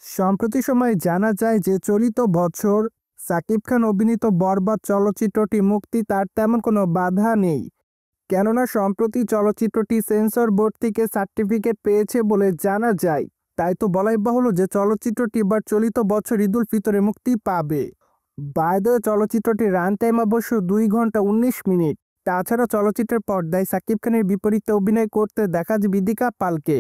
সম্প্রতি সময়ে জানা যায় যে চলিত বছর সাকিব খান অভিনীত বরবাদ চলচ্চিত্রটি মুক্তি তার তেমন কোনো বাধা নেই, কেননা সম্প্রতি চলচ্চিত্রটি সেন্সর বোর্ড থেকে সার্টিফিকেট পেয়েছে বলে জানা যায়। তাই তো বলাই বাহুল্য যে চলচ্চিত্রটি এবার চলিত বছর ঈদুল ফিতরে মুক্তি পাবে। বাই দ্য ওয়ে, চলচ্চিত্রটির রান টাইম অবশ্য 2 ঘন্টা 19 মিনিট। তাছাড়া চলচ্চিত্রের পর্দায় সাকিব খানের বিপরীতে অভিনয় করতে দেখা যায় বিদিকা পালকে।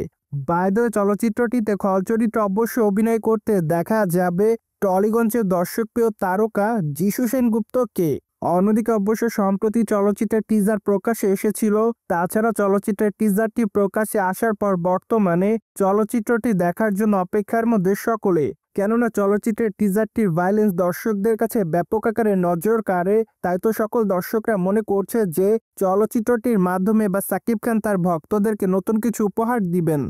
বাই দ্য ওয়ে, চলচ্চিত্রটিতে খল চরিত্রে অবশ্য অভিনয় করতে দেখা যাবে টলিগঞ্জের দর্শকপ্রিয় তারকা যিশু সেনগুপ্তকে। অন্যদিকে অবশ্য সম্প্রতি চলচ্চিত্রের টিজার প্রকাশে এসেছিল। তাছাড়া চলচ্চিত্রের টিজারটি প্রকাশে আসার পর বর্তমানে চলচ্চিত্রটি দেখার জন্য অপেক্ষার মধ্যে সকলে, কেননা চলচ্চিত্রের টিজারটির ভায়োলেন্স দর্শকদের কাছে ব্যাপক আকারে নজর কাড়ে। তাই তো সকল দর্শকরা মনে করছে যে চলচ্চিত্রটির মাধ্যমে বা সাকিব খান তার ভক্তদেরকে নতুন কিছু উপহার দিবেন।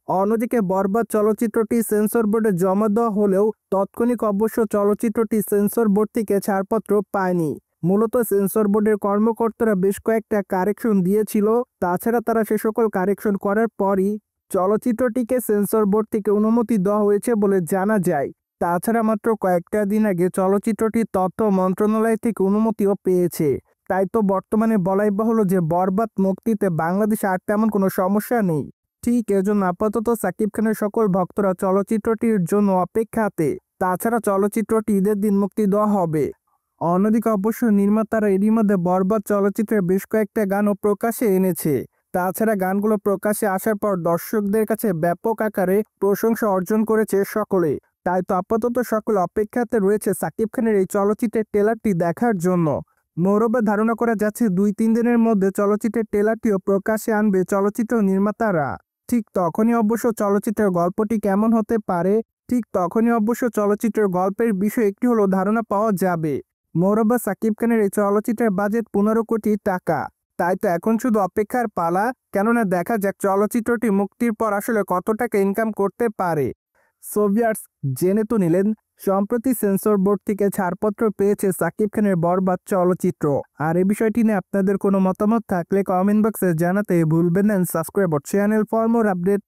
অন্যদিকে বরবাদ চলচ্চিত্রটি সেন্সর বোর্ডে জমা দেওয়া হলেও তাৎক্ষণিক অবশ্য চলচ্চিত্রটি সেন্সর বোর্ড থেকে ছাড়পত্র পায়নি। মূলত সেন্সর বোর্ডের কর্মকর্তারা বেশ কয়েকটা কারেকশন দিয়েছিল। তাছাড়া তারা সে সকল কারেকশন করার পরই চলচ্চিত্রটিকে সেন্সর বোর্ড থেকে অনুমতি দেওয়া হয়েছে বলে জানা যায়। তাছাড়া মাত্র কয়েকটা দিন আগে চলচ্চিত্রটি তথ্য মন্ত্রণালয় থেকে অনুমতিও পেয়েছে। তাই তো বর্তমানে বলাই বাহুল্য যে বরবাদ মুক্তিতে বাংলাদেশে আর তেমন কোনো সমস্যা নেই। ঠিক এজন্য আপাতত সাকিব খানের সকল ভক্তরা চলচ্চিত্রটির জন্য অপেক্ষাতে। তাছাড়া চলচ্চিত্রটি ঈদের দিন মুক্তি দেওয়া হবে। অন্যদিকে অবশ্য নির্মাতারা এরই মধ্যে বরবাদ চলচ্চিত্রের বেশ কয়েকটা গানও প্রকাশে এনেছে। তাছাড়া গানগুলো প্রকাশে আসার পর দর্শকদের কাছে ব্যাপক আকারে প্রশংসা অর্জন করেছে সকলে। তাই তো আপাতত সকলে অপেক্ষাতে রয়েছে সাকিব খানের এই চলচ্চিত্রের ট্রেলারটি দেখার জন্য। মোরবে ধারণা করা যাচ্ছে 2-3 দিনের মধ্যে চলচ্চিত্রের ট্রেলারটিও প্রকাশে আনবে চলচ্চিত্র নির্মাতারা। ঠিক তখনই অবশ্য চলচ্চিত্রের গল্পটি কেমন হতে পারে, ঠিক তখনই অবশ্য চলচ্চিত্রের গল্পের বিষয়ে একটি হলো ধারণা পাওয়া যাবে। মোরবা সাকিব খানের এই চলচ্চিত্রের বাজেট 15 কোটি টাকা। তাই তো এখন শুধু অপেক্ষার পালা, কেননা দেখা যাক চলচ্চিত্রটি মুক্তির পর আসলে কত টাকা ইনকাম করতে পারে। সো ভিউয়ার্স, জেনে তো নিলেন সম্প্রতি সেন্সর বোর্ড থেকে ছাড়পত্র পেয়েছে সাকিব খানের বরবাদ চলচ্চিত্র। আর এই বিষয়টি নিয়ে আপনাদের কোনো মতামত থাকলে কমেন্ট বক্সে জানাতে ভুলবেন না। Subscribe channel for more update.